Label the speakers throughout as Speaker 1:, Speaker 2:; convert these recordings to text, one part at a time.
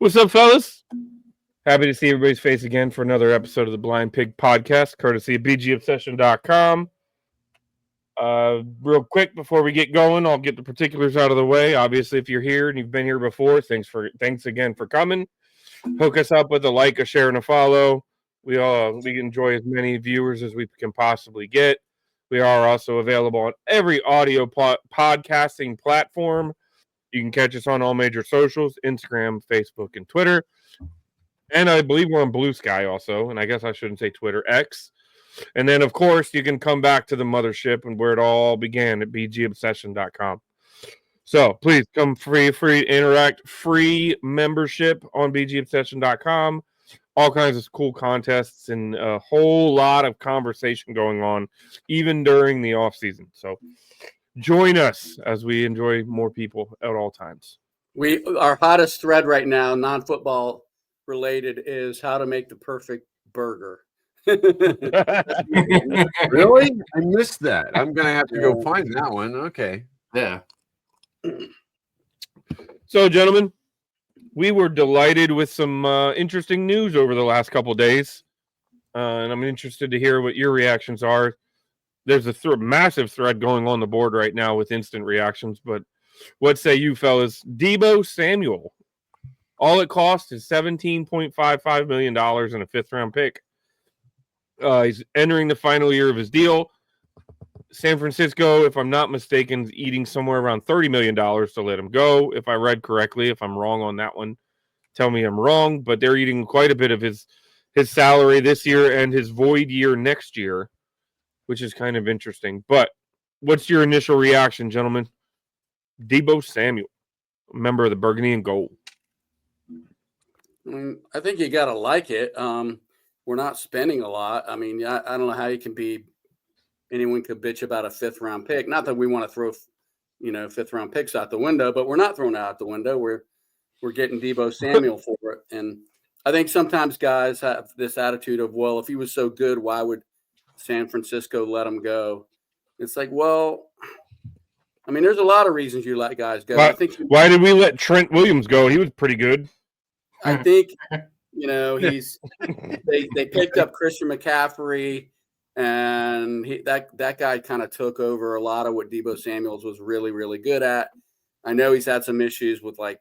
Speaker 1: What's up, fellas? Happy to see everybody's face again for another episode of the Blind Pig Podcast, courtesy of bgobsession.com. Real quick before we get going, I'll get the particulars out of the way. Obviously, if you're here and you've been here before, thanks again for coming. Hook us up with a like, a share, and a follow. We enjoy as many viewers as we can possibly get. We are also available on every audio podcasting platform. You can catch us on all major socials, Instagram, Facebook, and Twitter. And I believe we're on Blue Sky also. And I guess I shouldn't say Twitter, X. And then, of course, you can come back to the mothership and where it all began at bgobsession.com. So please come free to interact, free membership on bgobsession.com. All kinds of cool contests and a whole lot of conversation going on, even during the off season. So join us as we enjoy more people at all times.
Speaker 2: Our hottest thread right now, non-football related, is how to make the perfect burger.
Speaker 3: Really? I missed that. I'm gonna have to go find that one. Okay.
Speaker 4: Yeah.
Speaker 1: So, gentlemen, we were delighted with some interesting news over the last couple of days, and I'm interested to hear what your reactions are. There's a massive thread going on the board right now with instant reactions, but what say you, fellas? Deebo Samuel. All it costs is $17.55 million and a fifth-round pick. He's entering the final year of his deal. San Francisco, if I'm not mistaken, is eating somewhere around $30 million to let him go. If I read correctly, if I'm wrong on that one, tell me I'm wrong. But they're eating quite a bit of his salary this year and his void year next year, which is kind of interesting. But what's your initial reaction, gentlemen? Deebo Samuel, a member of the Burgundy and Gold.
Speaker 2: I think you got to like it. We're not spending a lot. I mean, I don't know how you can be. Anyone could bitch about a fifth-round pick. Not that we want to throw, fifth-round picks out the window, but we're not throwing it out the window. We're getting Deebo Samuel for it. And I think sometimes guys have this attitude of, well, if he was so good, why would San Francisco let him go? It's like, well, I mean, there's a lot of reasons you let guys go.
Speaker 1: Why did we let Trent Williams go? He was pretty good.
Speaker 2: I think, they picked up Christian McCaffrey, and that guy kind of took over a lot of what Deebo Samuels was really, really good at. I know he's had some issues with like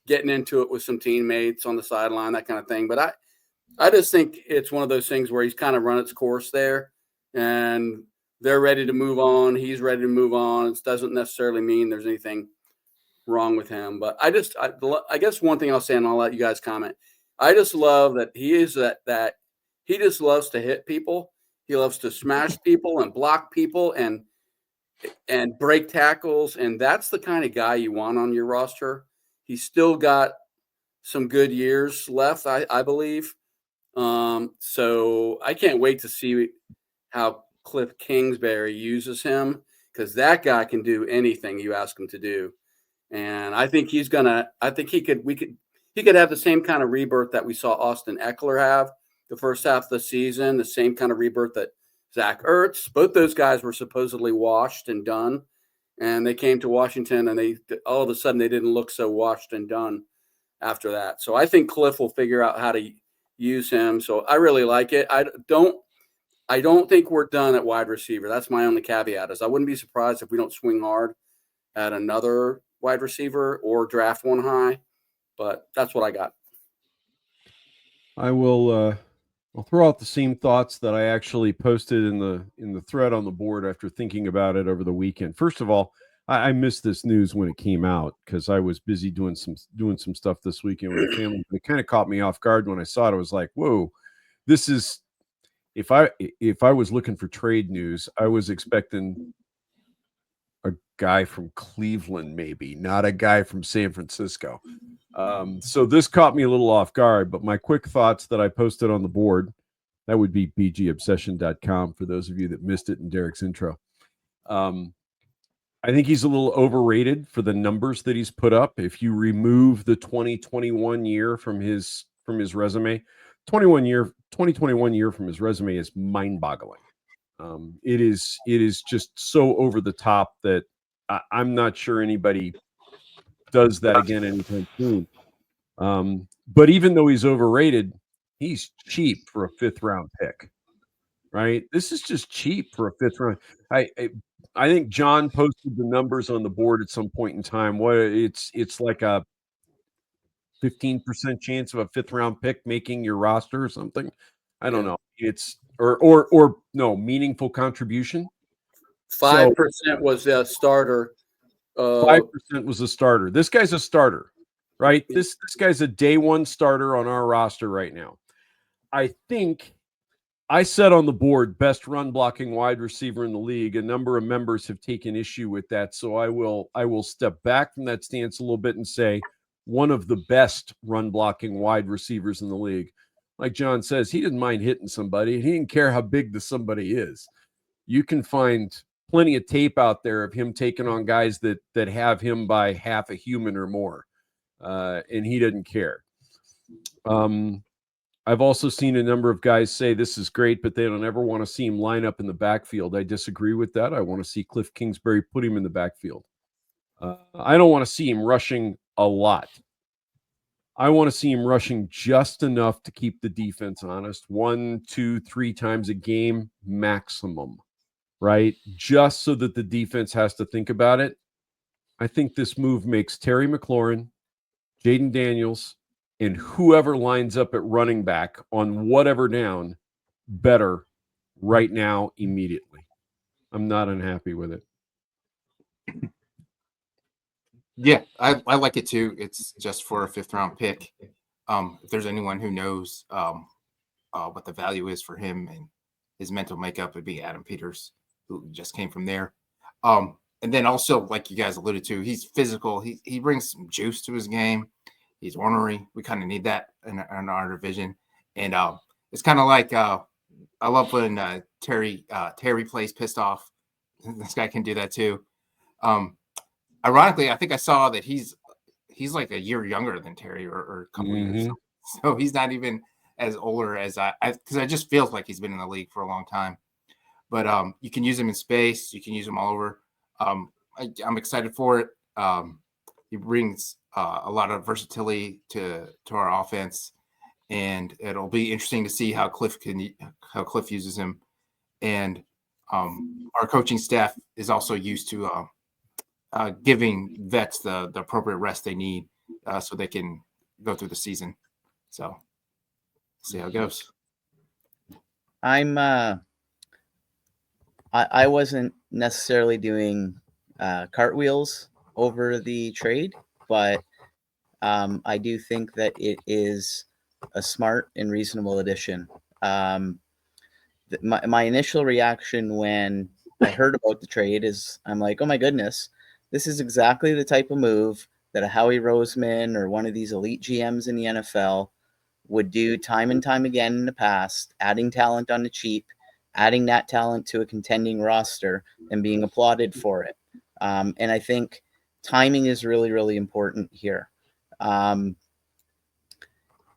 Speaker 2: getting into it with some teammates on the sideline, that kind of thing. But I just think it's one of those things where he's kind of run its course there, and they're ready to move on. He's ready to move on. It doesn't necessarily mean there's anything wrong with him. But I guess one thing I'll say, and I'll let you guys comment. I just love that he is that he just loves to hit people. He loves to smash people and block people and break tackles. And that's the kind of guy you want on your roster. He's still got some good years left, I believe. So I can't wait to see how Cliff Kingsbury uses him, because that guy can do anything you ask him to do. And I think he could have the same kind of rebirth that we saw Austin Eckler have the first half of the season, the same kind of rebirth that Zach Ertz. Both those guys were supposedly washed and done, and they came to Washington, and all of a sudden they didn't look so washed and done after that. So I think Cliff will figure out how to use him. So I really like it. I don't think we're done at wide receiver. That's my only caveat. Is I wouldn't be surprised if we don't swing hard at another wide receiver or draft one high. But that's what I got.
Speaker 3: I will. I'll throw out the same thoughts that I actually posted in the thread on the board after thinking about it over the weekend. First of all, I missed this news when it came out because I was busy doing some stuff this weekend with the family. It kind of caught me off guard when I saw it. I was like, "Whoa, this is." If I was looking for trade news, I was expecting a guy from Cleveland, maybe not a guy from San Francisco. So this caught me a little off guard, but my quick thoughts that I posted on the board, that would be bgobsession.com for those of you that missed it in Derek's intro. I think he's a little overrated for the numbers that he's put up. If you remove the 2021 year from his resume, 2021 year from his resume is mind-boggling. It is just so over the top that I'm not sure anybody does that again anytime soon. But even though he's overrated, he's cheap for a 5th round pick, right? This is just cheap for a 5th round. I think John posted the numbers on the board at some point in time. What it's like a 15% chance of a 5th round pick making your roster or something. I don't know. It's or no meaningful contribution.
Speaker 2: 5% was a starter.
Speaker 3: 5% was a starter. This guy's a starter, right? This guy's a day one starter on our roster right now. I think I said on the board, best run blocking wide receiver in the league. A number of members have taken issue with that. So I will step back from that stance a little bit and say one of the best run blocking wide receivers in the league. Like John says, he didn't mind hitting somebody. He didn't care how big the somebody is. You can find plenty of tape out there of him taking on guys that have him by half a human or more. And he didn't care. I've also seen a number of guys say this is great, but they don't ever want to see him line up in the backfield. I disagree with that. I want to see Cliff Kingsbury put him in the backfield. I don't want to see him rushing a lot. I want to see him rushing just enough to keep the defense honest. 1, 2, 3 times a game maximum, right? Just so that the defense has to think about it. I think this move makes Terry McLaurin, Jaden Daniels, and whoever lines up at running back on whatever down better right now, immediately. I'm not unhappy with it.
Speaker 4: Yeah, I like it too. It's just for a 5th round pick. If there's anyone who knows what the value is for him and his mental makeup, would be Adam Peters, who just came from there. And then also, like you guys alluded to, he's physical. He brings some juice to his game. He's ornery. We kind of need that in our division. And it's kind of like I love when Terry plays pissed off. This guy can do that too. Ironically, I think I saw that he's like a year younger than Terry or a couple years. So he's not even as older as because I just feels like he's been in the league for a long time. But you can use him in space. You can use him all over. I'm excited for it. He brings a lot of versatility to our offense, and it'll be interesting to see how Cliff uses him. And our coaching staff is also used to giving vets the appropriate rest they need so they can go through the season. So see how it goes.
Speaker 5: I wasn't necessarily doing cartwheels over the trade, but I do think that it is a smart and reasonable addition. My initial reaction when I heard about the trade is I'm like, oh my goodness, this is exactly the type of move that a Howie Roseman or one of these elite GMs in the NFL would do time and time again in the past, adding talent on the cheap, adding that talent to a contending roster and being applauded for it. And I think timing is really, really important here.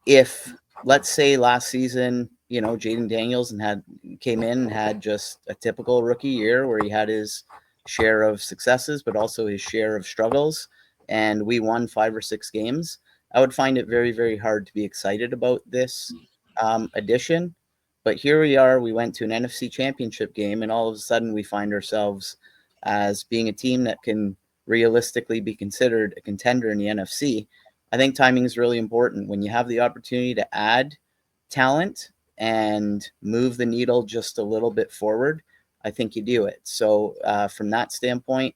Speaker 5: If, let's say, last season, Jaden Daniels came in and had just a typical rookie year where he had his share of successes, but also his share of struggles, and we won 5 or 6 games, I would find it very, very hard to be excited about this addition. But here we are. We went to an NFC championship game, and all of a sudden we find ourselves as being a team that can realistically be considered a contender in the NFC. I think timing is really important. When you have the opportunity to add talent and move the needle just a little bit forward, I think you do it. So from that standpoint,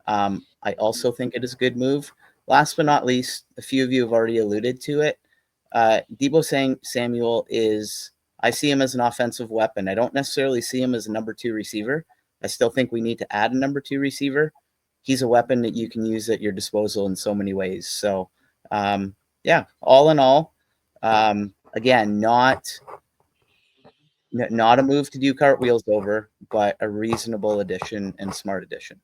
Speaker 5: I also think it is a good move. Last but not least, a few of you have already alluded to it. Deebo Samuel I see him as an offensive weapon. I don't necessarily see him as a number 2 receiver. I still think we need to add a number 2 receiver. He's a weapon that you can use at your disposal in so many ways. So, all in all, again, not a move to do cartwheels over, but a reasonable addition and smart addition.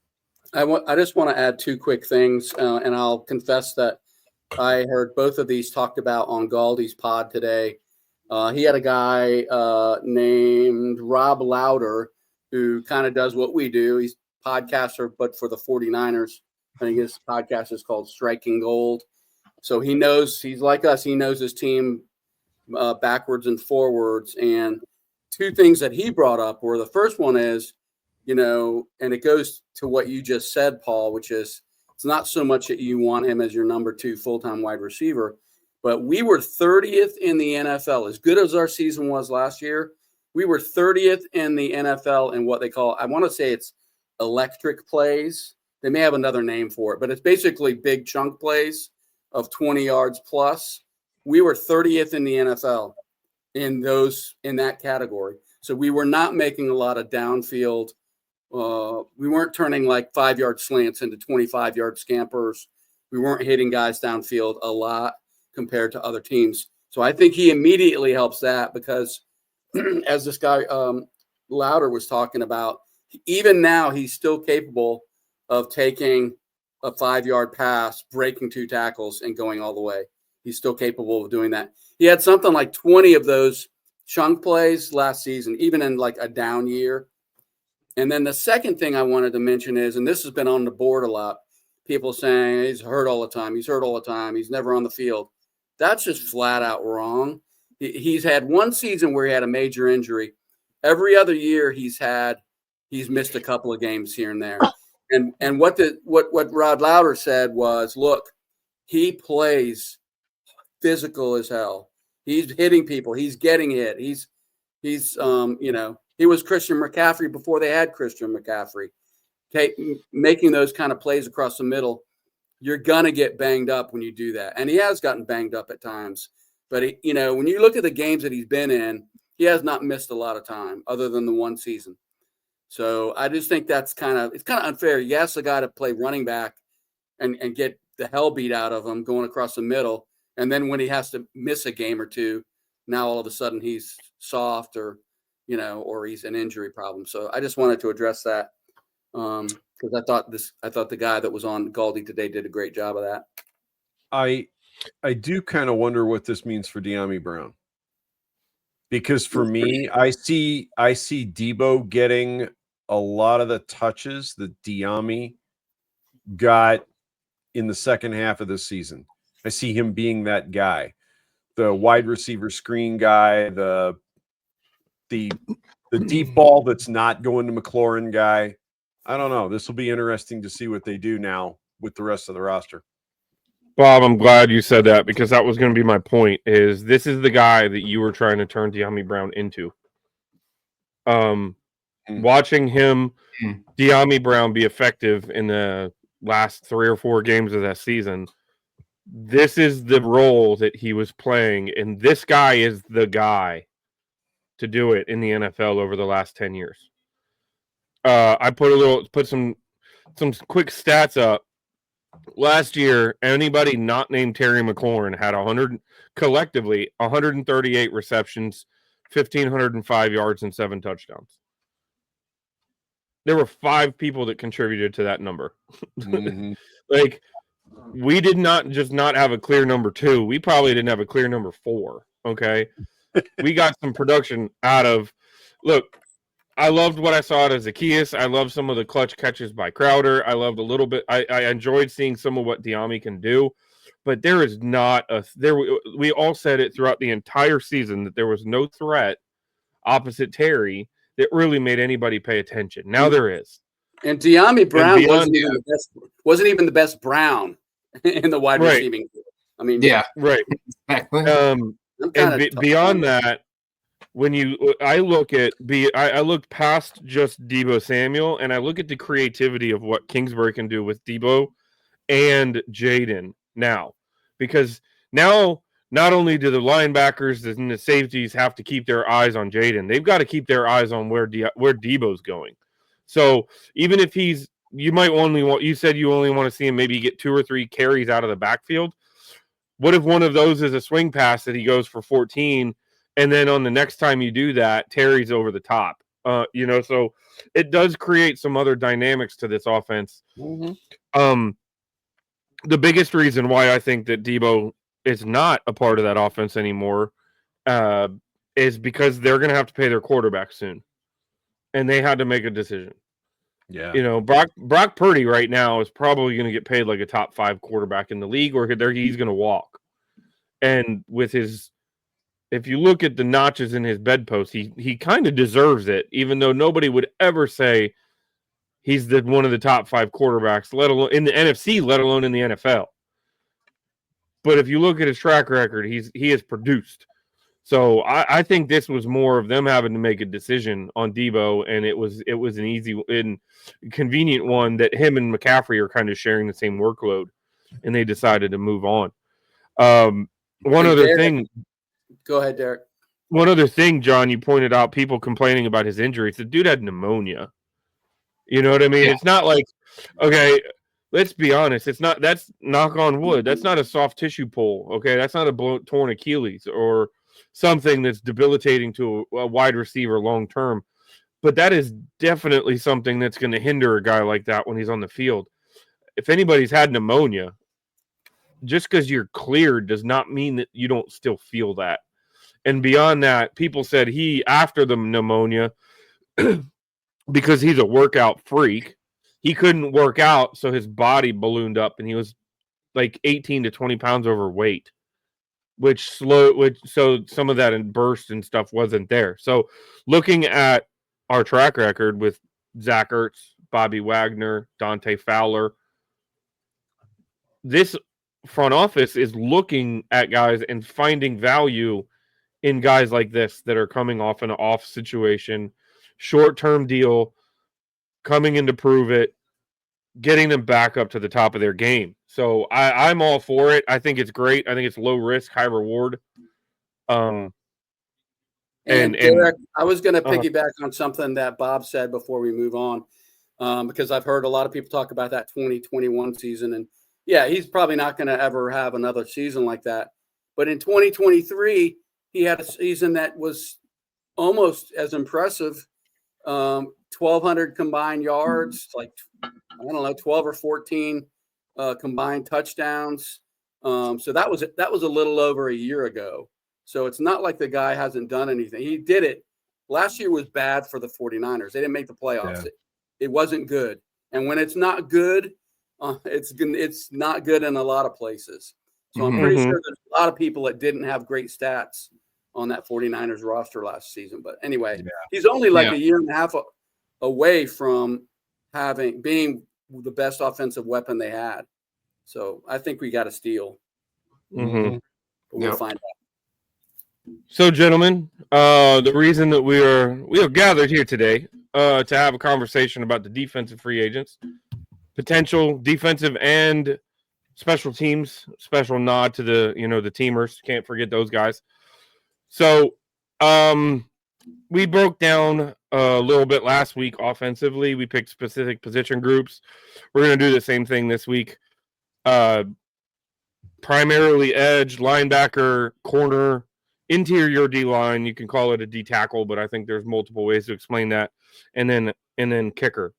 Speaker 2: I just want to add 2 quick things, and I'll confess that I heard both of these talked about on Galdi's pod today. He had a guy named Rob Lauder who kind of does what we do. He's a podcaster, but for the 49ers. I think his podcast is called Striking Gold. So he knows, he's like us. He knows his team backwards and forwards. And two things that he brought up were, the first one is, and it goes to what you just said, Paul, which is, it's not so much that you want him as your number 2 full-time wide receiver, but we were 30th in the NFL. As good as our season was last year, we were 30th in the NFL in what they call, I want to say it's electric plays. They may have another name for it, but it's basically big chunk plays of 20 yards plus. We were 30th in the NFL in that category. So we were not making a lot of downfield. We weren't turning like 5-yard slants into 25-yard scampers. We weren't hitting guys downfield a lot compared to other teams. So I think he immediately helps that, because as this guy Louder was talking about, even now he's still capable of taking a 5-yard pass, breaking 2 tackles, and going all the way. He's still capable of doing that. He had something like 20 of those chunk plays last season, even in like a down year. And then the second thing I wanted to mention is, and this has been on the board a lot, people saying he's hurt all the time. He's hurt all the time. He's never on the field. That's just flat out wrong. He's had one season where he had a major injury. Every other year he's missed a couple of games here and there. And what Rod Louder said was, look, he plays physical as hell. He's hitting people. He's getting hit. He's he was Christian McCaffrey before they had Christian McCaffrey. Making those kind of plays across the middle, you're gonna get banged up when you do that. And he has gotten banged up at times. But when you look at the games that he's been in, he has not missed a lot of time other than the one season. So I just think it's kind of unfair. You ask the guy to play running back and get the hell beat out of him going across the middle, and then when he has to miss a game or two, now all of a sudden he's soft or he's an injury problem. So I just wanted to address that because I thought the guy that was on Galdi today did a great job of that.
Speaker 3: I do kind of wonder what this means for De'Ami Brown, because for me, I see Deebo getting a lot of the touches that De'Ami got in the second half of the season. I see him being that guy, the wide receiver screen guy, the deep ball that's not going to McLaurin guy. I don't know. This will be interesting to see what they do now with the rest of the roster.
Speaker 1: Bob, I'm glad you said that, because that was going to be my point. This is the guy that you were trying to turn De'Ami Brown into. Watching him, De'Ami Brown, be effective in the last 3 or 4 games of that season. This is the role that he was playing, and this guy is the guy to do it in the NFL over the last 10 years. I put some quick stats up. Last year, anybody not named Terry McLaurin had 138 receptions, 1,505 yards, and 7 touchdowns. There were 5 people that contributed to that number. Mm-hmm. Like, we did not just not have a clear number 2. We probably didn't have a clear number 4. Okay. We got some production out of, look, I loved what I saw out of Zacchaeus. I loved some of the clutch catches by Crowder. I loved a little bit. I enjoyed seeing some of what De'Ami can do, but there is not we all said it throughout the entire season that there was no threat opposite Terry that really made anybody pay attention. Now there is.
Speaker 2: And De'Ami Brown wasn't even the best Brown in the wide receiving. I mean,
Speaker 4: yeah,
Speaker 1: right.
Speaker 4: Exactly.
Speaker 1: Beyond that, I look past just Deebo Samuel, and I look at the creativity of what Kingsbury can do with Deebo and Jaden now, because now not only do the linebackers and the safeties have to keep their eyes on Jaden, they've got to keep their eyes on where Deebo's going. So even if you said you only want to see him maybe get 2 or 3 carries out of the backfield. What if one of those is a swing pass that he goes for 14, and then on the next time you do that, Terry's over the top? So it does create some other dynamics to this offense. Mm-hmm. The biggest reason why I think that Deebo is not a part of that offense anymore is because they're going to have to pay their quarterback soon, and they had to make a decision.
Speaker 3: Yeah.
Speaker 1: You know, Brock Purdy right now is probably going to get paid like a top 5 quarterback in the league, or he's going to walk. And with his, if you look at the notches in his bedpost, he kind of deserves it, even though nobody would ever say he's one of the top 5 quarterbacks, let alone in the NFC, let alone in the NFL. But if you look at his track record, he has produced. So I think this was more of them having to make a decision on Deebo, and it was an easy and convenient one that him and McCaffrey are kind of sharing the same workload, and they decided to move on. One other thing.
Speaker 2: Go ahead, Derek.
Speaker 1: One other thing, John, you pointed out people complaining about his injuries. The dude had pneumonia. You know what I mean?
Speaker 4: Yeah.
Speaker 1: It's not like, okay, let's be honest. It's not, that's knock on wood. That's not a soft tissue pull. Okay. That's not a torn Achilles or something that's debilitating to a wide receiver long term. But that is definitely something that's going to hinder a guy like that when he's on the field. If anybody's had pneumonia, just because you're cleared does not mean that you don't still feel that. And beyond that, people said after the pneumonia, because he's a workout freak, he couldn't work out, so his body ballooned up, and he was like 18 to 20 pounds overweight, so some of that burst and stuff wasn't there. So looking at our track record with Zach Ertz, Bobby Wagner, Dante Fowler, this front office is looking at guys and finding value in guys like this that are coming off an off situation, short-term deal, coming in to prove it, getting them back up to the top of their game. So I'm all for it. I think it's great. I think it's low risk, high reward.
Speaker 2: And Derek, I was going to piggyback on something that Bob said before we move on, because I've heard a lot of people talk about that 2021 season. And yeah, he's probably not going to ever have another season like that. But in 2023, he had a season that was almost as impressive. 1,200 combined yards, like, I don't know, 12 or 14 combined touchdowns. So that was a little over a year ago. So it's not like the guy hasn't done anything. He did it. Last year was bad for the 49ers. They didn't make the playoffs. Yeah. It wasn't good. And when it's not good, it's not good in a lot of places. So I'm pretty sure there's a lot of people that didn't have great stats on that 49ers roster last season. But anyway, he's only like a year and a half away from being the best offensive weapon they had. So I think we got a steal. But we'll find out.
Speaker 1: So, gentlemen, the reason that we are gathered here today to have a conversation about the defensive free agents, potential defensive and special teams, special nod to the teamers. Can't forget those guys. So, we broke down a little bit last week offensively. We picked specific position groups. We're going to do the same thing this week. Primarily edge, linebacker, corner, interior D-line. You can call it a D-tackle, but I think there's multiple ways to explain that. And then kicker.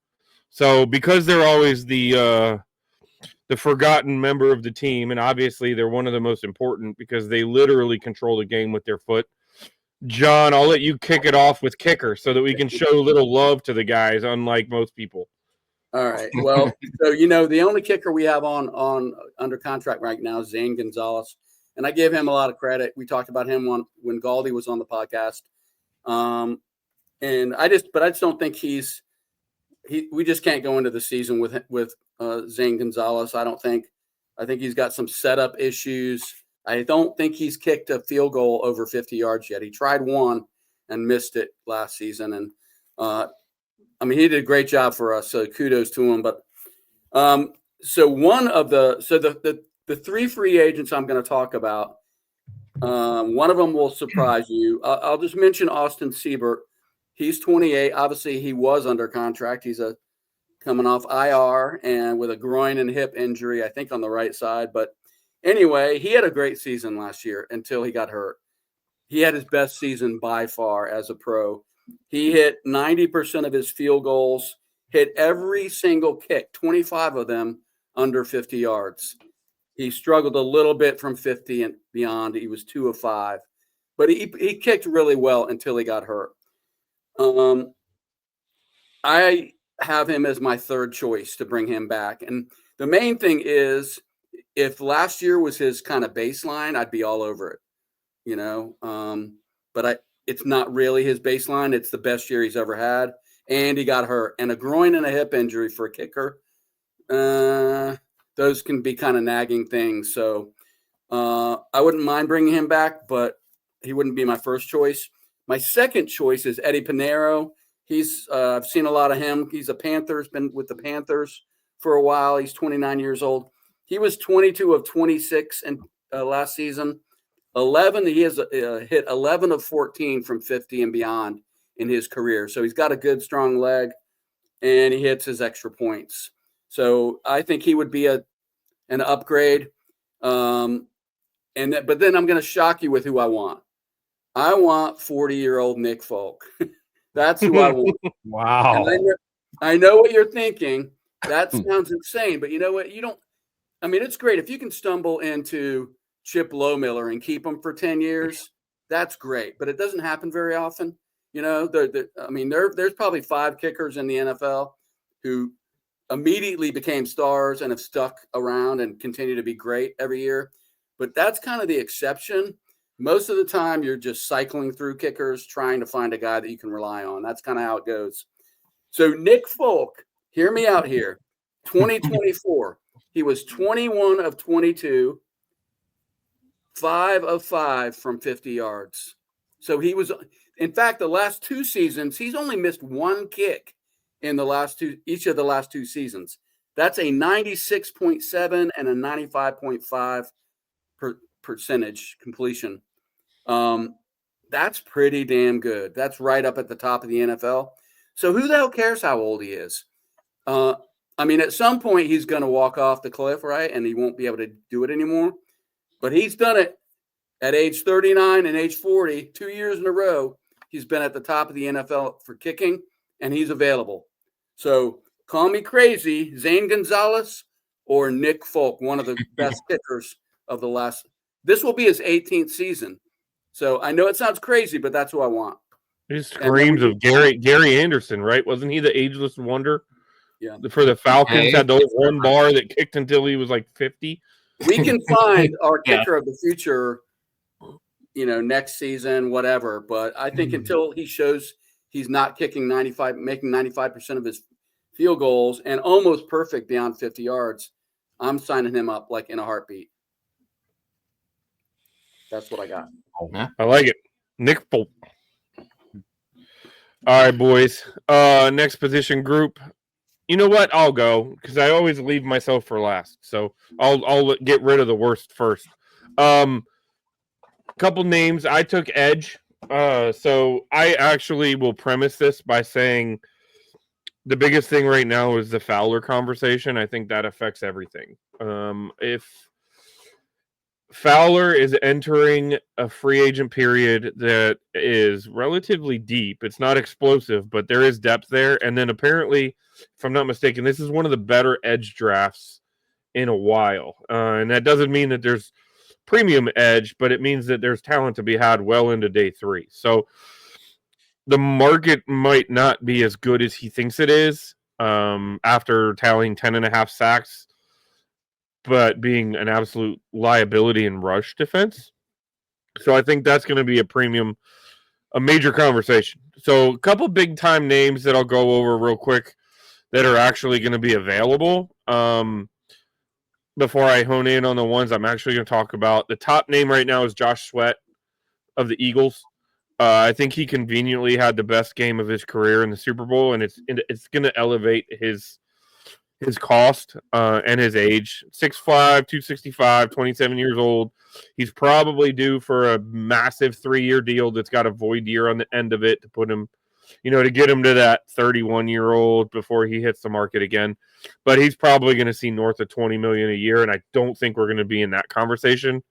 Speaker 1: So because they're always the forgotten member of the team, and obviously they're one of the most important because they literally control the game with their foot. John, I'll let you kick it off with kicker so that we can show a little love to the guys, unlike most people.
Speaker 2: All right. Well, so the only kicker we have on under contract right now is Zane Gonzalez, and I give him a lot of credit. We talked about him when Galdi was on the podcast, and I just don't think we just can't go into the season with Zane Gonzalez. I think he's got some setup issues. I don't think he's kicked a field goal over 50 yards yet. He tried one and missed it last season, and he did a great job for us, so kudos to him. But so the three free agents I'm going to talk about, one of them will surprise you. I'll just mention Austin Siebert. He's 28. Obviously, he was under contract. He's coming off IR and with a groin and hip injury, I think on the right side. But anyway, he had a great season last year until he got hurt. He had his best season by far as a pro. He hit 90% of his field goals, hit every single kick, 25 of them under 50 yards. He struggled a little bit from 50 and beyond. He was 2 of 5, but he kicked really well until he got hurt. have him as my third choice to bring him back. And the main thing is, if last year was his kind of baseline, I'd be all over it, you know. But it's not really his baseline. It's the best year he's ever had, and he got hurt, and a groin and a hip injury for a kicker. Those can be kind of nagging things. So I wouldn't mind bringing him back, but he wouldn't be my first choice. My second choice is Eddie Pinheiro. I've seen a lot of him. He's a Panthers, been with the Panthers for a while. He's 29 years old. He was 22 of 26 in last season. 11. He has hit 11 of 14 from 50 and beyond in his career. So he's got a good, strong leg, and he hits his extra points. So I think he would be an upgrade. But then I'm going to shock you with who I want. I want 40-year-old Nick Folk. That's who I want.
Speaker 3: Wow.
Speaker 2: And I know what you're thinking. That sounds insane, but you know what? It's great. If you can stumble into Chip Lowmiller and keep him for 10 years, that's great. But it doesn't happen very often. You know, there's probably 5 kickers in the NFL who immediately became stars and have stuck around and continue to be great every year. But that's kind of the exception. Most of the time, you're just cycling through kickers, trying to find a guy that you can rely on. That's kind of how it goes. So Nick Folk, hear me out here. 2024, he was 21 of 22, 5 of 5 from 50 yards. So he was, in fact, the last 2 seasons, he's only missed 1 kick in each of the last 2 seasons. That's a 96.7 and a 95.5 percentage completion. That's pretty damn good. That's right up at the top of the NFL. So who the hell cares how old he is? At some point he's going to walk off the cliff, right? And he won't be able to do it anymore. But he's done it at age 39 and age 40, 2 years in a row. He's been at the top of the NFL for kicking, and he's available. So call me crazy, Zane Gonzalez or Nick Folk, one of the best kickers of the last. This will be his 18th season. So I know it sounds crazy, but that's who I want.
Speaker 1: He screams of Gary Anderson, right? Wasn't he the ageless wonder?
Speaker 2: Yeah.
Speaker 1: For the Falcons, had those one bar that kicked until he was like 50.
Speaker 2: We can find our kicker of the future, next season, whatever. But I think until he shows he's not making 95% of his field goals and almost perfect beyond 50 yards, I'm signing him up like in a heartbeat. That's what I got.
Speaker 1: I like it. Nick Folk. All right, boys. Next position group. You know what? I'll go because I always leave myself for last. So I'll get rid of the worst first. Couple names. I took edge. So I actually will premise this by saying the biggest thing right now is the Fowler conversation. I think that affects everything. If Fowler is entering a free agent period that is relatively deep, it's not explosive, but there is depth there. And then apparently, if I'm not mistaken, this is one of the better edge drafts in a while. And that doesn't mean that there's premium edge, but it means that there's talent to be had well into day 3. So the market might not be as good as he thinks it is after tallying 10.5 sacks, but being an absolute liability in rush defense. So I think that's going to be a major conversation. So a couple big time names that I'll go over real quick that are actually going to be available. Before I hone in on the ones I'm actually going to talk about, the top name right now is Josh Sweat of the Eagles. I think he conveniently had the best game of his career in the Super Bowl, and it's going to elevate his cost and his age. 6'5", 265, 27 years old. He's probably due for a massive 3-year deal that's got a void year on the end of it to put him, to get him to that 31-year-old before he hits the market again. But he's probably going to see north of $20 million a year, and I don't think we're going to be in that conversation.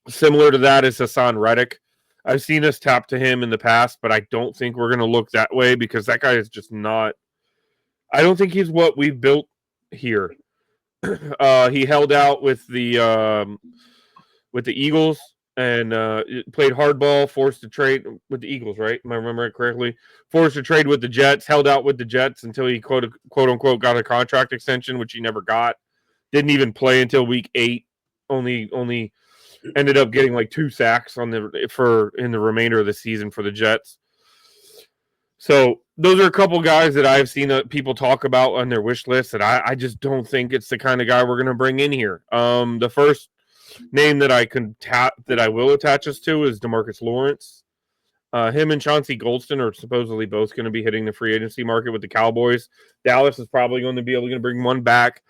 Speaker 1: Similar to that is Hassan Reddick. I've seen us tap to him in the past, but I don't think we're going to look that way because that guy is just not. I don't think he's what we've built here. He held out with the Eagles and played hardball, forced to trade with the Eagles, right? Am I remembering it correctly? Forced to trade with the Jets, held out with the Jets until he quote unquote got a contract extension, which he never got. Didn't even play until week 8. Only ended up getting like 2 sacks in the remainder of the season for the Jets. So those are a couple guys that I've seen people talk about on their wish list that I just don't think it's the kind of guy we're going to bring in here. The first name that I will attach us to is DeMarcus Lawrence. Him and Chauncey Goldston are supposedly both going to be hitting the free agency market with the Cowboys. Dallas is probably going to be able to bring one back.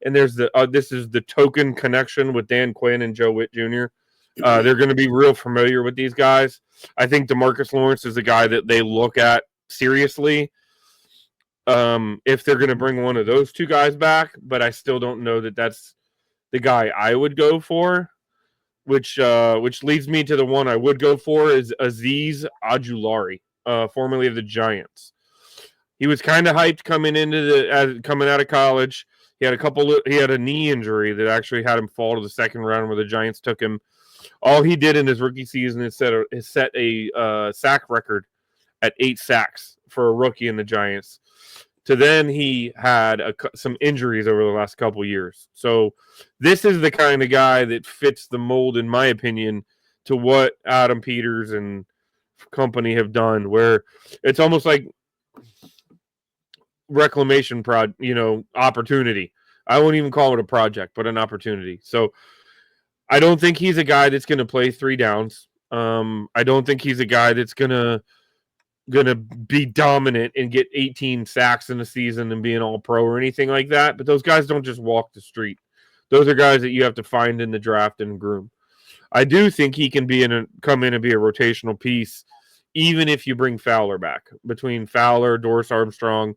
Speaker 1: And there's this is the token connection with Dan Quinn and Joe Witt Jr. They're going to be real familiar with these guys. I think DeMarcus Lawrence is a guy that they look at seriously if they're going to bring one of those 2 guys back, but I still don't know that that's the guy I would go for, which leads me to the one I would go for is Azeez Ojulari, formerly of the Giants. He was kind of hyped coming out of college. He had a knee injury that actually had him fall to the second round where the Giants took him. All he did in his rookie season is set a sack record at 8 sacks for a rookie in the Giants. To then he had some injuries over the last couple years. So this is the kind of guy that fits the mold, in my opinion, to what Adam Peters and company have done, where it's almost like reclamation opportunity. I won't even call it a project, but an opportunity. So I don't think he's a guy that's going to play 3 downs. I don't think he's a guy that's gonna be dominant and get 18 sacks in a season and be an all-pro or anything like that. But those guys don't just walk the street. Those are guys that you have to find in the draft and groom. I do think he can come in and be a rotational piece, even if you bring Fowler back. Between Fowler, Doris Armstrong,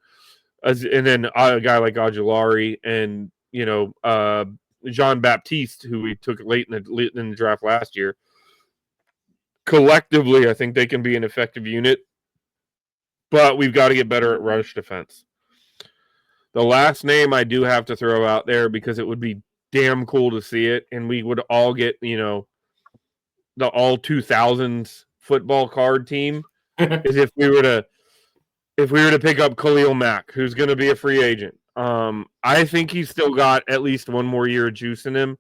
Speaker 1: and then a guy like Ojulari and Jean Baptiste, who we took late in the draft last year. Collectively, I think they can be an effective unit. But we've got to get better at rush defense. The last name I do have to throw out there because it would be damn cool to see it, and we would all get, the all 2000s football card team, is if we were to pick up Khalil Mack, who's going to be a free agent. I think he's still got at least one more year of juice in him.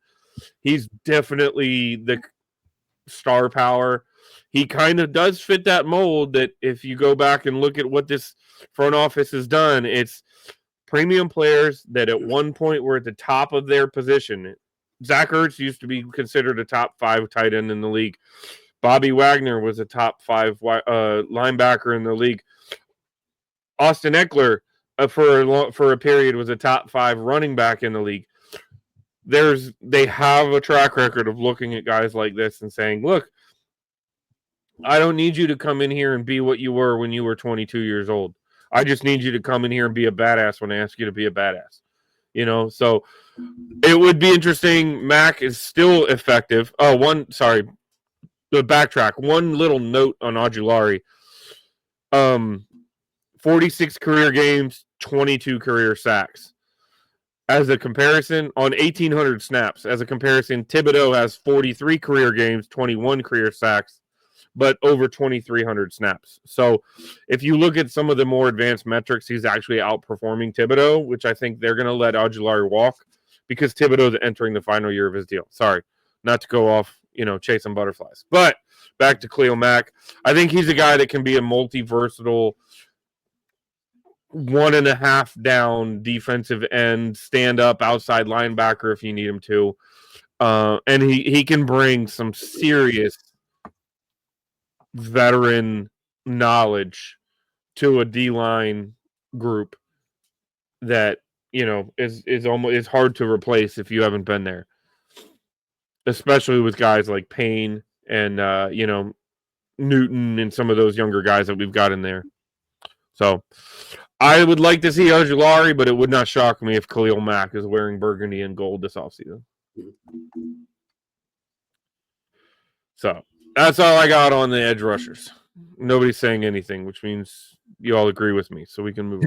Speaker 1: He's definitely the star power. He kind of does fit that mold that if you go back and look at what this front office has done, it's premium players that at one point were at the top of their position. Zach Ertz used to be considered a top 5 tight end in the league. Bobby Wagner was a top 5 linebacker in the league. Austin Eckler, for a period, was a top 5 running back in the league. They have a track record of looking at guys like this and saying, look, I don't need you to come in here and be what you were when you were 22 years old. I just need you to come in here and be a badass when I ask you to be a badass. So it would be interesting. Mac is still effective. The backtrack. One little note on Ojulari. 46 career games, 22 career sacks. As a comparison, on 1,800 snaps, Thibodeau has 43 career games, 21 career sacks, but over 2,300 snaps. So if you look at some of the more advanced metrics, he's actually outperforming Thibodeau, which I think they're going to let Ojulari walk because Thibodeau's entering the final year of his deal. Sorry, not to go off, chasing butterflies. But back to Khalil Mack. I think he's a guy that can be a multi-versatile 1.5 down defensive end, stand up outside linebacker if you need him to. And he can bring some serious veteran knowledge to a D-line group that is hard to replace if you haven't been there, especially with guys like Payne and Newton and some of those younger guys that we've got in there. So I would like to see Ojulari, but it would not shock me if Khalil Mack is wearing burgundy and gold this offseason. So that's all I got on the edge rushers. Nobody's saying anything, which means you all agree with me, so we can move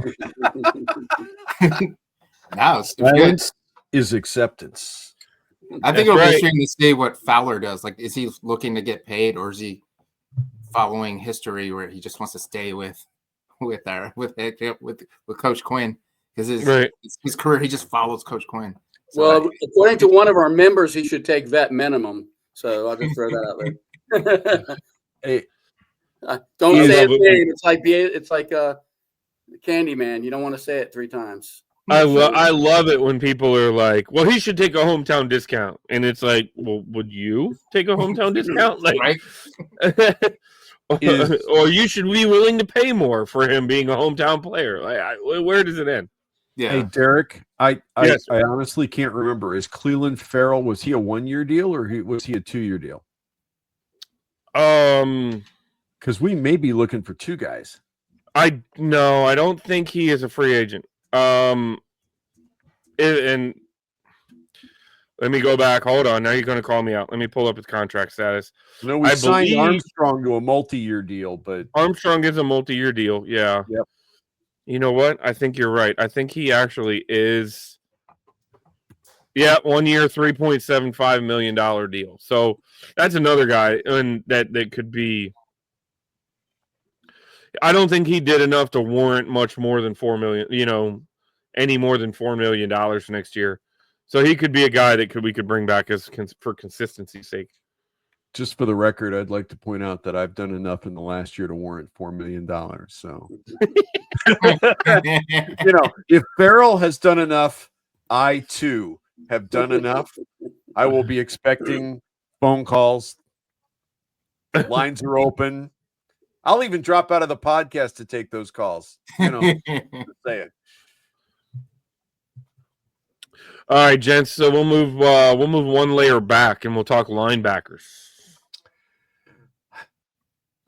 Speaker 1: on.
Speaker 4: Now
Speaker 3: silence is acceptance.
Speaker 4: I think
Speaker 1: That's
Speaker 4: it'll be
Speaker 1: right.
Speaker 4: interesting to see what Fowler does. Like, is he looking to get paid, or is he following history where he just wants to stay with Coach Quinn? Because his career, he just follows Coach Quinn. So
Speaker 2: Well, according to one of our members, he should take vet minimum. So I'll just throw that out there.
Speaker 3: Hey,
Speaker 2: Don't
Speaker 1: I
Speaker 2: say
Speaker 1: love
Speaker 2: his
Speaker 1: it.
Speaker 2: name. It's like Candyman. You don't want to say it 3 times.
Speaker 1: I love it when people are like, "Well, he should take a hometown discount," and it's like, "Well, would you take a hometown discount?" Like,
Speaker 4: right?
Speaker 1: or you should be willing to pay more for him being a hometown player. Like, where does it end?
Speaker 4: Yeah.
Speaker 3: Hey, Derek, I
Speaker 1: Yes.
Speaker 3: honestly can't remember. Is Cleveland Farrell, was he a 1-year deal or was he a 2-year deal? Because we may be looking for 2 guys.
Speaker 1: I don't think he is a free agent. And let me go back. Hold on. Now you're going to call me out. Let me pull up his contract status.
Speaker 3: No, we
Speaker 1: I
Speaker 3: signed
Speaker 1: believe-
Speaker 3: Armstrong to a multi-year deal, but
Speaker 1: Armstrong is a multi-year deal. Yeah.
Speaker 3: Yep.
Speaker 1: You know what? I think you're right. I think he actually is. Yeah, 1 year, $3.75 million deal. So that's another guy, and that could be. I don't think he did enough to warrant much more than $4 million. Any more than $4 million next year. So he could be a guy that we could bring back for consistency's sake.
Speaker 3: just for the record, I'd like to point out that I've done enough in the last year to warrant $4 million. So, if Farrell has done enough, I too have done enough. I will be expecting phone calls. Lines are open. I'll even drop out of the podcast to take those calls. Just saying.
Speaker 1: All right, gents. So we'll move one layer back, and we'll talk linebackers.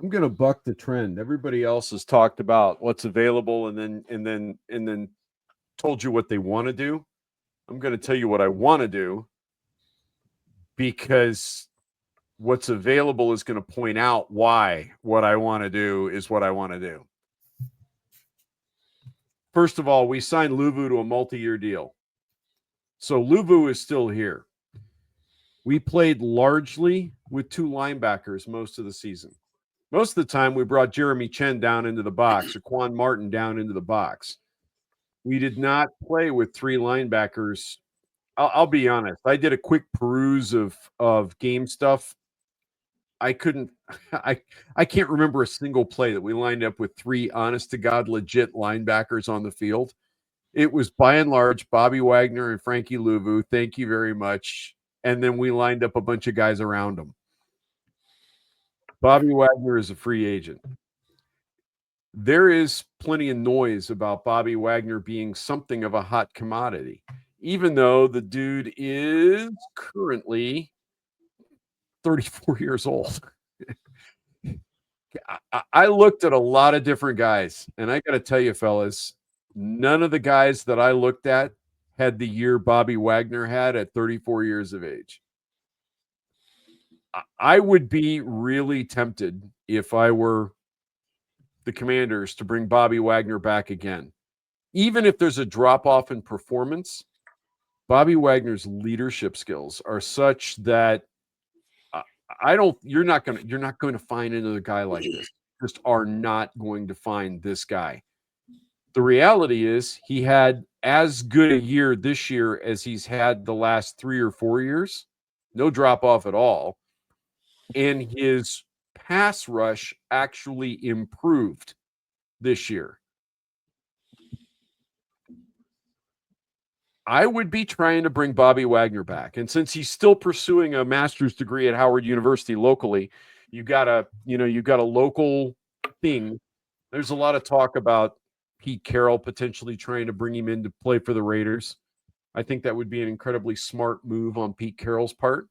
Speaker 3: I'm going to buck the trend. Everybody else has talked about what's available, and then told you what they want to do. I'm going to tell you what I want to do, because what's available is going to point out why what I want to do is what I want to do. First of all, we signed Luvu to a multi-year deal. So Luvu is still here. We played largely with 2 linebackers most of the season. Most of the time, we brought Jeremy Chen down into the box or Quan Martin down into the box. We did not play with 3 linebackers. I'll be honest. I did a quick peruse of game stuff. I can't remember a single play that we lined up with 3 honest to God legit linebackers on the field. It was by and large Bobby Wagner and Frankie Luvu. Thank you very much. And then we lined up a bunch of guys around them. Bobby Wagner is a free agent. There is plenty of noise about Bobby Wagner being something of a hot commodity, even though the dude is currently 34 years old. I looked at a lot of different guys, and I got to tell you, fellas, none of the guys that I looked at had the year Bobby Wagner had at 34 years of age. I would be really tempted, if I were the Commanders, to bring Bobby Wagner back again. Even if there's a drop-off in performance, Bobby Wagner's leadership skills are such that you're not going to find another guy like this. Just are not going to find this guy. The reality is he had as good a year this year as he's had the last 3 or 4 years. No drop off at all. And his pass rush actually improved this year. I would be trying to bring Bobby Wagner back. And since he's still pursuing a master's degree at Howard University locally, you got a local thing. There's a lot of talk about Pete Carroll potentially trying to bring him in to play for the Raiders. I think that would be an incredibly smart move on Pete Carroll's part.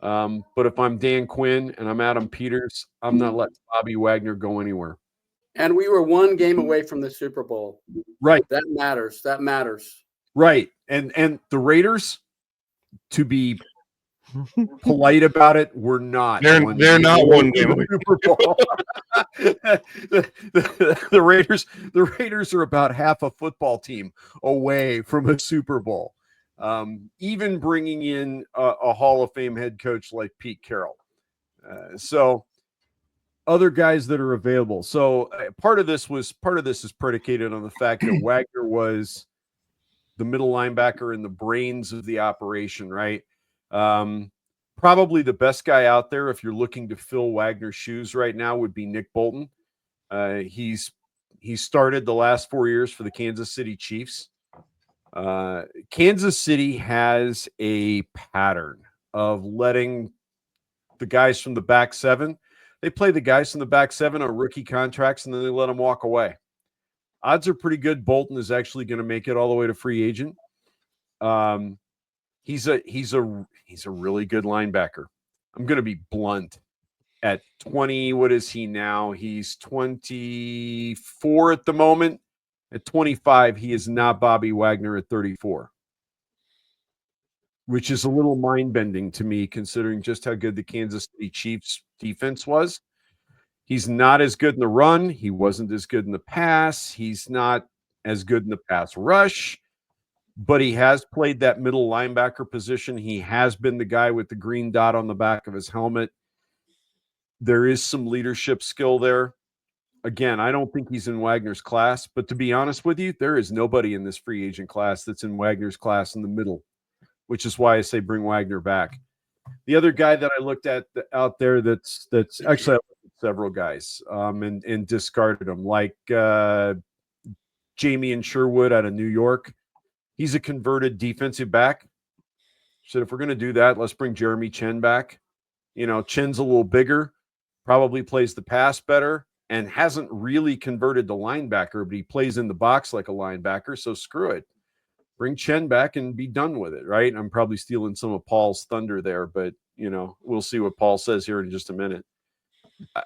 Speaker 3: But if I'm Dan Quinn and I'm Adam Peters, I'm not letting Bobby Wagner go anywhere.
Speaker 2: And we were 1 game away from the Super Bowl.
Speaker 3: Right.
Speaker 2: That matters. That matters.
Speaker 3: Right. And the Raiders, to be polite about it, were not.
Speaker 1: They're not 1 game away.
Speaker 3: Super Bowl. the Raiders are about half a football team away from a Super Bowl. even bringing in a Hall of Fame head coach like Pete Carroll. So other guys that are available. So part of this is predicated on the fact that Wagner was the middle linebacker and the brains of the operation, right? Probably the best guy out there, if you're looking to fill Wagner's shoes right now, would be Nick Bolton. He started the last 4 years for the Kansas City Chiefs. Kansas City has a pattern of letting the guys from the back seven. They play the guys from the back seven on rookie contracts, and then they let them walk away. Odds are pretty good Bolton is actually going to make it all the way to free agent. He's a really good linebacker. I'm going to be blunt. At 20, what is he now? He's 24 at the moment. At 25, he is not Bobby Wagner at 34, which is a little mind-bending to me considering just how good the Kansas City Chiefs defense was. He's not as good in the run. He wasn't as good in the pass. He's not as good in the pass rush, but he has played that middle linebacker position. He has been the guy with the green dot on the back of his helmet. There is some leadership skill there. Again, I don't think he's in Wagner's class, but to be honest with you, there is nobody in this free agent class that's in Wagner's class in the middle, which is why I say bring Wagner back. The other guy that I looked at out there that's actually I looked at several guys and discarded them, like Jamie and Sherwood out of New York. He's a converted defensive back. So if we're going to do that, let's bring Jeremy Chen back. You know, Chen's a little bigger, probably plays the pass better, and hasn't really converted to linebacker, but he plays in the box like a linebacker, so screw it. Bring Chen back and be done with it, right? I'm probably stealing some of Paul's thunder there, but, you know, we'll see what Paul says here in just a minute.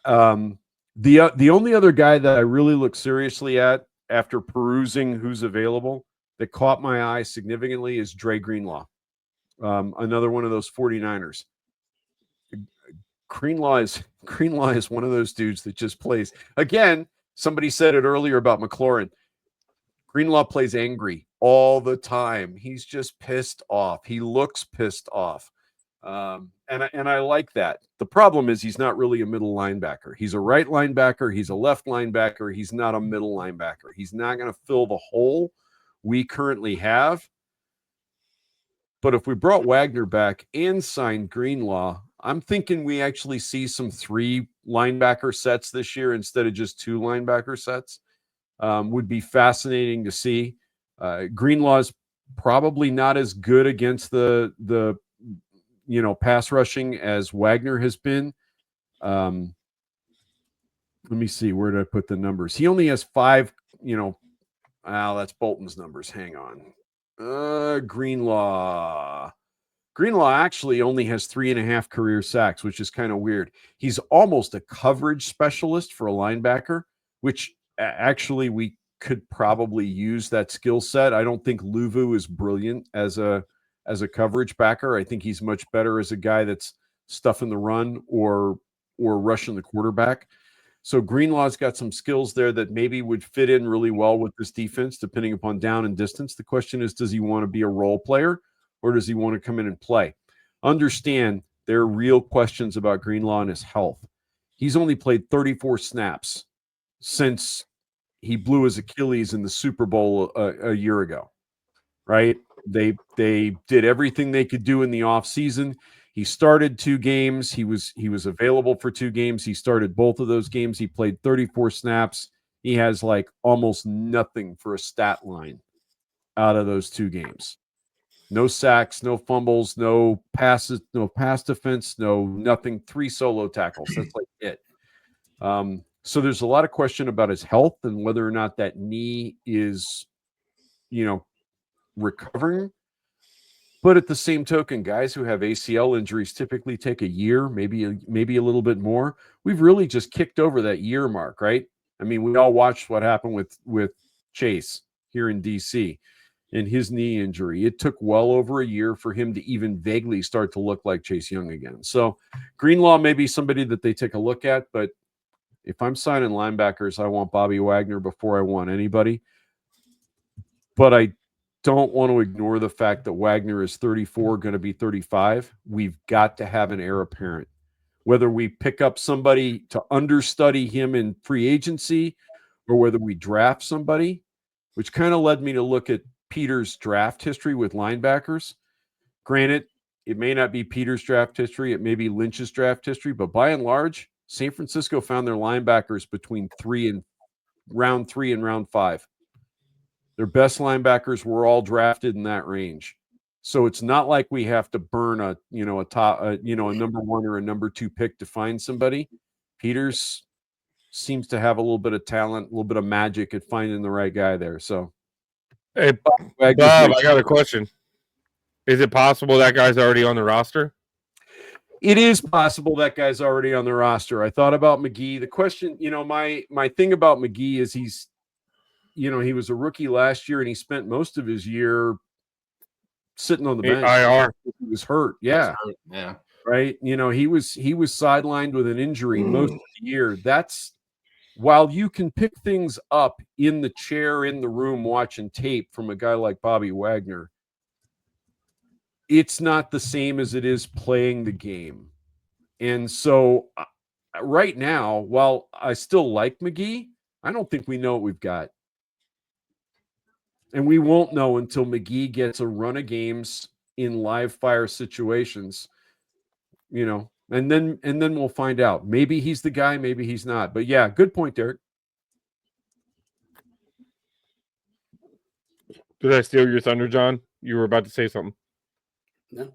Speaker 3: The only other guy that I really look seriously at after perusing who's available that caught my eye significantly is Dre Greenlaw, another one of those 49ers. Greenlaw is one of those dudes that just plays. Again, somebody said it earlier about McLaurin. Greenlaw plays angry all the time. He's just pissed off. He looks pissed off. And I like that. The problem is he's not really a middle linebacker. He's a right linebacker. He's a left linebacker. He's not a middle linebacker. He's not going to fill the hole we currently have. But if we brought Wagner back and signed Greenlaw, I'm thinking we actually see some 3 linebacker sets this year instead of just 2 linebacker sets. Would be fascinating to see. Greenlaw's probably not as good against the pass rushing as Wagner has been. Let me see, where did I put the numbers? He only has 5. That's Bolton's numbers. Hang on. Greenlaw actually only has 3.5 career sacks, which is kind of weird. He's almost a coverage specialist for a linebacker, which actually we could probably use that skill set. I don't think Luvu is brilliant as a coverage backer. I think he's much better as a guy that's stuffing the run or rushing the quarterback. So Greenlaw's got some skills there that maybe would fit in really well with this defense, depending upon down and distance. The question is, does he want to be a role player or does he want to come in and play? Understand there are real questions about Greenlaw and his health. He's only played 34 snaps since he blew his Achilles in the Super Bowl a year ago, right? They did everything they could do in the offseason. He started 2 games. He was available for 2 games. He started both of those games. He played 34 snaps. He has like almost nothing for a stat line out of those 2 games. No sacks, no fumbles, no passes, no pass defense, no nothing. 3 solo tackles. That's like it. So there's a lot of question about his health and whether or not that knee is, recovering. But at the same token, guys who have ACL injuries typically take a year, maybe a little bit more. We've really just kicked over that year mark, right? I mean, we all watched what happened with Chase here in DC and his knee injury. It took well over a year for him to even vaguely start to look like Chase Young again. So Greenlaw may be somebody that they take a look at, but if I'm signing linebackers, I want Bobby Wagner before I want anybody. But don't want to ignore the fact that Wagner is 34, going to be 35. We've got to have an heir apparent. Whether we pick up somebody to understudy him in free agency or whether we draft somebody, which kind of led me to look at Peter's draft history with linebackers. Granted, it may not be Peter's draft history. It may be Lynch's draft history. But by and large, San Francisco found their linebackers between round 3 and round 5. Their best linebackers were all drafted in that range. So it's not like we have to burn a number 1 or a number 2 pick to find somebody. Peters seems to have a little bit of talent, a little bit of magic at finding the right guy there. So,
Speaker 1: hey, Bob, I got a question. Is it possible that guy's already on the roster?
Speaker 3: It is possible that guy's already on the roster. I thought about McGee. The question, my thing about McGee is he was a rookie last year and he spent most of his year sitting on the bench.
Speaker 1: IR.
Speaker 3: He was hurt. Yeah.
Speaker 4: Yeah.
Speaker 3: Right. He was sidelined with an injury most of the year. That's while you can pick things up in the chair in the room watching tape from a guy like Bobby Wagner, it's not the same as it is playing the game. And so right now, while I still like McGee, I don't think we know what we've got. And we won't know until McGee gets a run of games in live fire situations, and then we'll find out. Maybe he's the guy, maybe he's not. But yeah, good point, Derek.
Speaker 1: Did I steal your thunder, John? You were about to say something.
Speaker 2: No.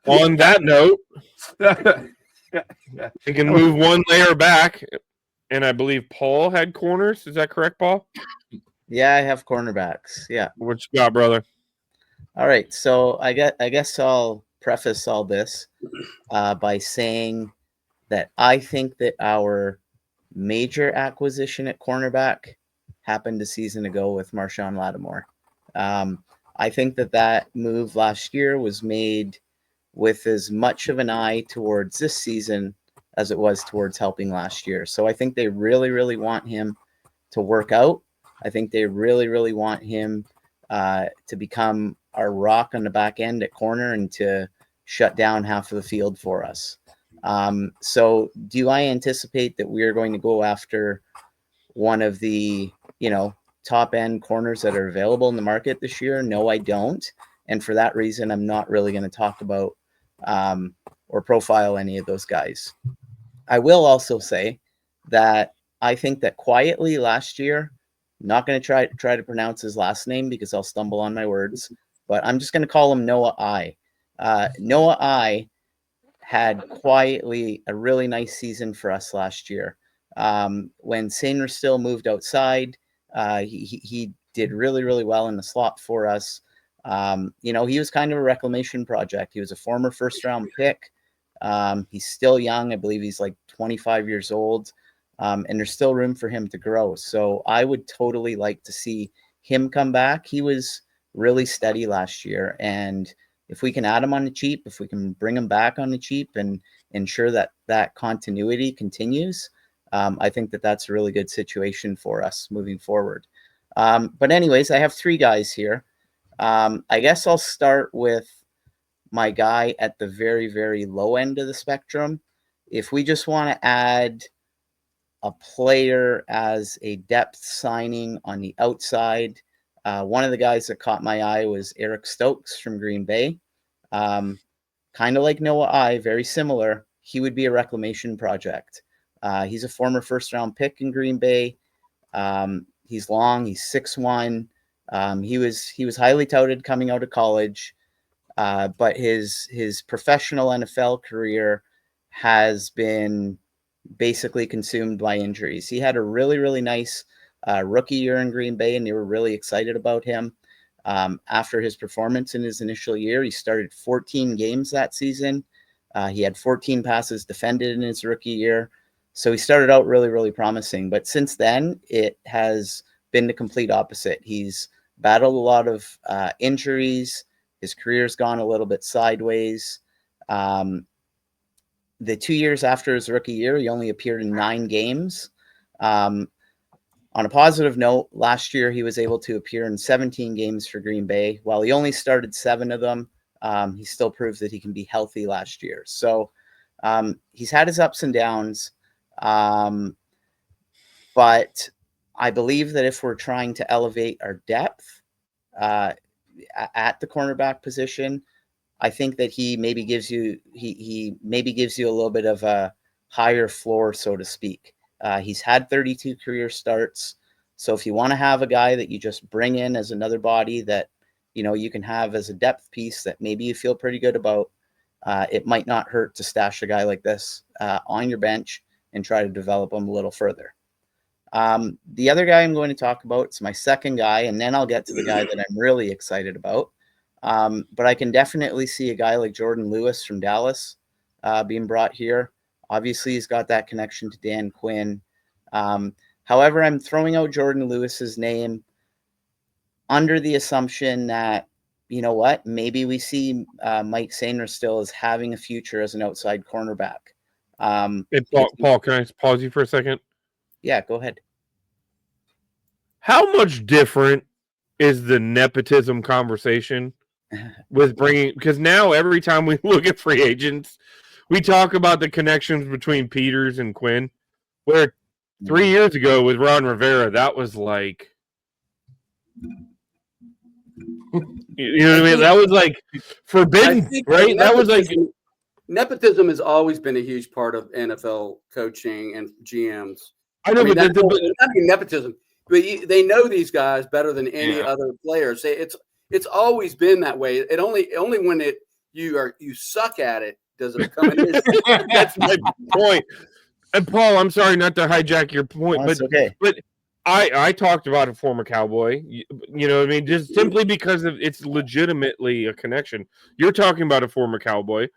Speaker 1: On that note, we can move one layer back. And I believe Paul had corners. Is that correct, Paul?
Speaker 5: Yeah, I have cornerbacks. Yeah.
Speaker 1: What you got, brother?
Speaker 5: All right. So I guess I'll preface all this by saying that I think that our major acquisition at cornerback happened a season ago with Marshawn Lattimore. I think that move last year was made with as much of an eye towards this season as it was towards helping last year. So I think they really, really want him to work out. I think they really, really want him to become our rock on the back end at corner and to shut down half of the field for us. So do I anticipate that we are going to go after one of the, top end corners that are available in the market this year? No, I don't. And for that reason, I'm not really going to talk about or profile any of those guys. I will also say that I think that quietly last year, I'm not going to try to pronounce his last name because I'll stumble on my words, but I'm just going to call him Noah I. Noah I had quietly a really nice season for us last year. When Sainer still moved outside, he did really, really well in the slot for us. He was kind of a reclamation project. He was a former first-round pick. He's still young. I believe he's like 25 years old. And there's still room for him to grow. So I would totally like to see him come back. He was really steady last year. And if we can add him on the cheap, if we can bring him back on the cheap and ensure that continuity continues, I think that's a really good situation for us moving forward. But anyways, I have 3 guys here. I guess I'll start with my guy at the very, very low end of the spectrum. If we just want to add a player as a depth signing on the outside, one of the guys that caught my eye was Eric Stokes from Green Bay. Kind of like Noah I, very similar. He would be a reclamation project. He's a former first-round pick in Green Bay. He's long. He's 6'1". He was highly touted coming out of college, but his professional NFL career has been basically consumed by injuries. He had a really, really nice rookie year in Green Bay, and they were really excited about him. After his performance in his initial year, he started 14 games that season. He had 14 passes defended in his rookie year. So he started out really, really promising. But since then, it has been the complete opposite. He's battled a lot of injuries. His career's gone a little bit sideways. The 2 years after his rookie year, he only appeared in 9 games. On a positive note, last year he was able to appear in 17 games for Green Bay. While he only started 7 of them, he still proved that he can be healthy last year. So he's had his ups and downs, but I believe that if we're trying to elevate our depth at the cornerback position, I think that he maybe gives you he maybe gives you a little bit of a higher floor, so to speak. He's had 32 career starts. So if you want to have a guy that you just bring in as another body that, you can have as a depth piece that maybe you feel pretty good about, it might not hurt to stash a guy like this on your bench and try to develop him a little further. The other guy I'm going to talk about, it's my second guy, and then I'll get to the guy that I'm really excited about. But I can definitely see a guy like Jordan Lewis from Dallas being brought here. Obviously, he's got that connection to Dan Quinn. However, I'm throwing out Jordan Lewis's name under the assumption that, maybe we see Mike Sainer still as having a future as an outside cornerback.
Speaker 1: Hey, Paul, can I pause you for a second?
Speaker 5: Yeah, go ahead.
Speaker 1: How much different is the nepotism conversation with bringing, because now every time we look at free agents, we talk about the connections between Peters and Quinn, where 3 years ago with Ron Rivera, that was like, you know what I mean? That was like forbidden, right? That was like
Speaker 2: nepotism has always been a huge part of NFL coaching and GMs.
Speaker 1: I know, but
Speaker 2: not nepotism, but they know these guys better than any other players. It's always been that way. It only when you suck at it does it become an issue.
Speaker 1: That's my point. And Paul, I'm sorry not to hijack your point, but
Speaker 5: okay.
Speaker 1: But I talked about a former Cowboy. You know what I mean? Just simply because it's legitimately a connection. You're talking about a former Cowboy.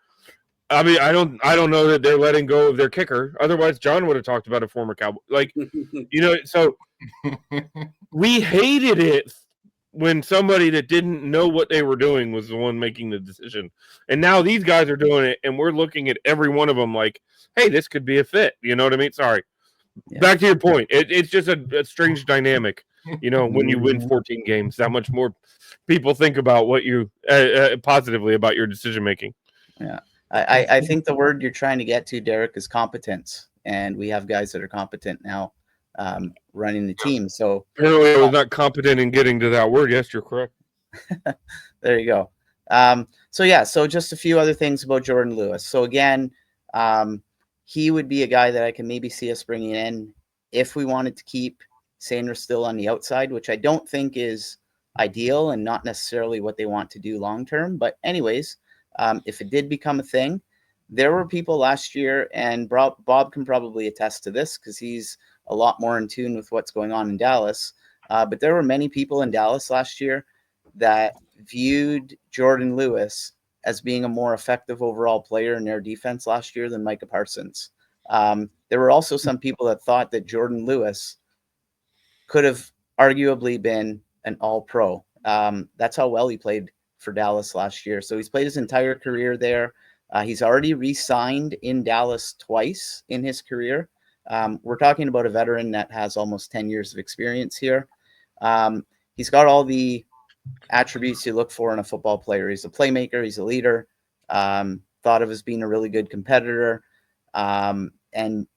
Speaker 1: I mean, I don't know that they're letting go of their kicker. Otherwise, John would have talked about a former Cowboy. Like, so we hated it when somebody that didn't know what they were doing was the one making the decision. And now these guys are doing it, and we're looking at every one of them like, hey, this could be a fit. You know what I mean? Sorry. Yeah. Back to your point. It's just a strange dynamic, when you win 14 games, that much more people think about what you positively about your decision making.
Speaker 5: Yeah. I think the word you're trying to get to, Derek, is competence. And we have guys that are competent now running the team. So
Speaker 1: apparently I was not competent in getting to that word. Yes, you're correct.
Speaker 5: There you go. So just a few other things about Jordan Lewis. So again, he would be a guy that I can maybe see us bringing in if we wanted to keep Sainer still on the outside, which I don't think is ideal and not necessarily what they want to do long term. But anyways, if it did become a thing, there were people last year, and Bob can probably attest to this because he's a lot more in tune with what's going on in Dallas. But there were many people in Dallas last year that viewed Jordan Lewis as being a more effective overall player in their defense last year than Micah Parsons. There were also some people that thought that Jordan Lewis could have arguably been an all-pro. That's how well he played for Dallas last year. So he's played his entire career there. He's already re-signed in Dallas twice in his career. We're talking about a veteran that has almost 10 years of experience here. He's got all the attributes you look for in a football player. He's a playmaker. He's a leader. Thought of as being a really good competitor, and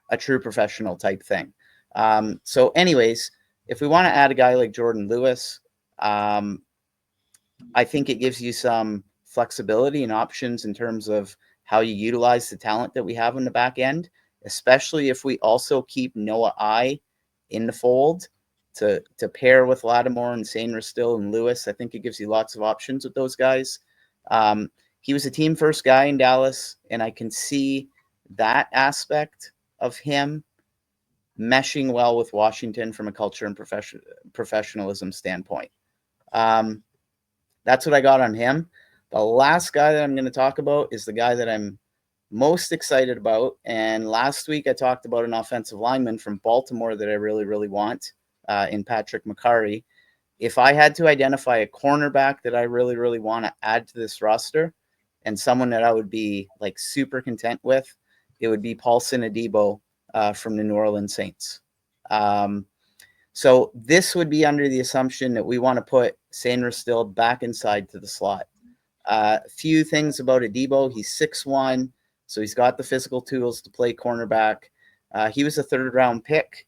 Speaker 5: a true professional type thing. So anyways, if we want to add a guy like Jordan Lewis, I think it gives you some flexibility and options in terms of how you utilize the talent that we have in the back end, especially if we also keep Noah I in the fold to pair with Lattimore and Sainer still and Lewis. I think it gives you lots of options with those guys. He was a team first guy in Dallas, and I can see that aspect of him meshing well with Washington from a culture and professionalism standpoint. That's what I got on him. The last guy that I'm going to talk about is the guy that I'm most excited about. And last week I talked about an offensive lineman from Baltimore that I really, really want in Patrick McCarry. If I had to identify a cornerback that I really, really want to add to this roster and someone that I would be like super content with, it would be Paulson Deebo from the New Orleans Saints. So this would be under the assumption that we want to put Sandra Still back inside to the slot. A few things about Deebo. He's 6'1", so he's got the physical tools to play cornerback. He was a third-round pick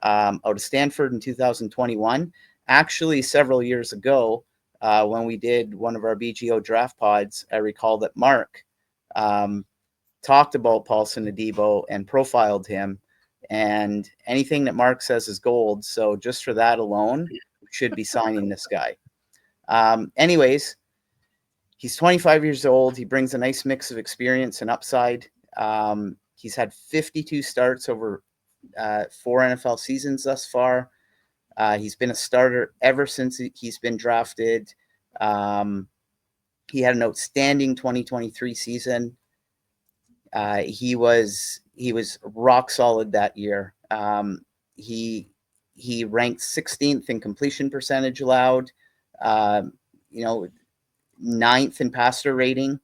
Speaker 5: out of Stanford in 2021. Actually, several years ago, when we did one of our BGO draft pods, I recall that Mark talked about Paulson Deebo and profiled him. And anything that Mark says is gold. So just for that alone, we should be signing this guy. Anyways, he's 25 years old. He brings a nice mix of experience and upside. He's had 52 starts over 4 NFL seasons thus far. He's been a starter ever since he's been drafted. He had an outstanding 2023 season. He was rock solid that year. He ranked 16th in completion percentage allowed, 9th in passer rating.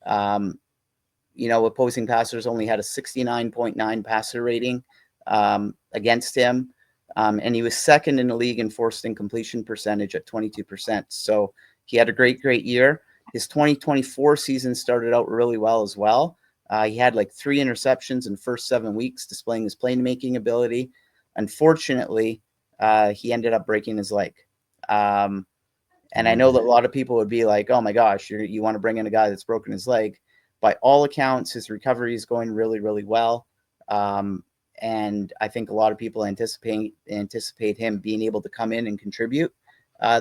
Speaker 5: Opposing passers only had a 69.9 passer rating against him. And he was second in the league in forced incompletion percentage at 22%. So he had a great year. His 2024 season started out really well as well. He had like 3 interceptions in the first 7 weeks, displaying his playmaking ability. Unfortunately, he ended up breaking his leg. And I know that a lot of people would be like, oh my gosh, you want to bring in a guy that's broken his leg. By all accounts, his recovery is going really, really well. And I think a lot of people anticipate him being able to come in and contribute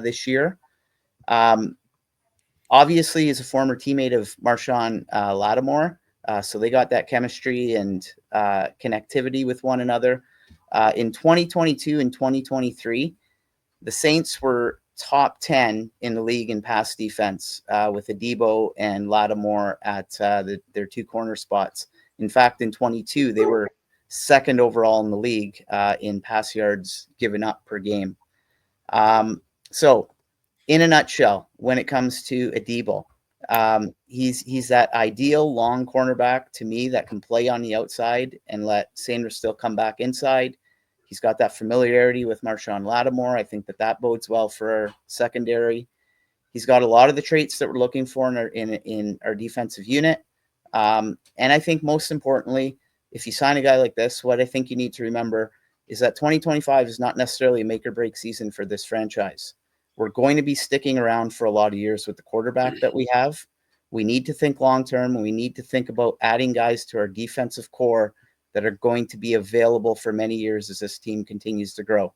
Speaker 5: this year. Obviously, he's a former teammate of Marshawn Lattimore. So they got that chemistry and connectivity with one another. In 2022 and 2023, the Saints were top 10 in the league in pass defense with Deebo and Lattimore at their 2 corner spots. In fact, in 22, they were second overall in the league in pass yards given up per game. So in a nutshell, when it comes to Deebo, he's that ideal long cornerback to me that can play on the outside and let Sanders still come back inside. He's got that familiarity with Marshawn Lattimore. I think that bodes well for our secondary. He's got a lot of the traits that we're looking for in our defensive unit. And I think most importantly, if you sign a guy like this, what I think you need to remember is that 2025 is not necessarily a make or break season for this franchise. We're going to be sticking around for a lot of years with the quarterback that we have. We need to think long-term. We need to think about adding guys to our defensive core that are going to be available for many years as this team continues to grow.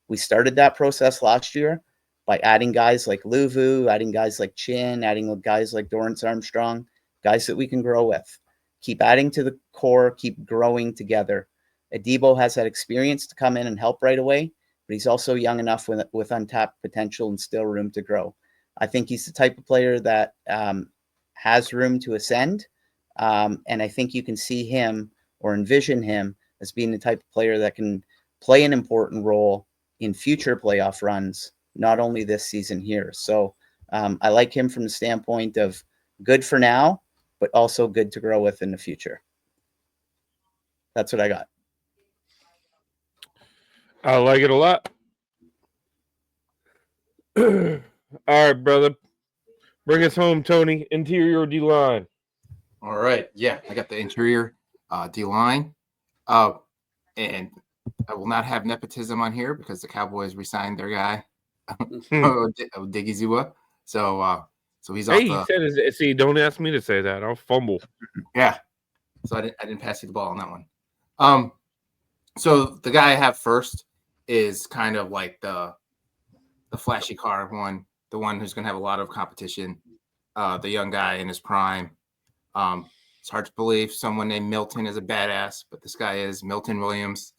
Speaker 5: We started that process last year by adding guys like Luvu, adding guys like Chin, adding guys like Dorrance Armstrong, guys that we can grow with. Keep adding to the core, keep growing together. Deebo has that experience to come in and help right away, but he's also young enough with untapped potential and still room to grow. I think he's the type of player that has room to ascend, and I think you can see him or envision him as being the type of player that can play an important role in future playoff runs, not only this season here. So I like him from the standpoint of good for now, but also good to grow with in the future. That's what I got.
Speaker 1: I like it a lot. All right, brother. Bring us home, Tony. Interior D-line.
Speaker 4: All right. Yeah, I got the interior D-line. And I will not have nepotism on here because the Cowboys re-signed their guy, Diggy Zua. So he's off.
Speaker 1: He said his, see, don't ask me to say that. I'll fumble.
Speaker 4: Yeah. So I didn't pass you the ball on that one. So the guy I have first is kind of like the flashy car one, the one who's going to have a lot of competition, the young guy in his prime. It's hard to believe someone named Milton is a badass, but this guy is Milton Williams,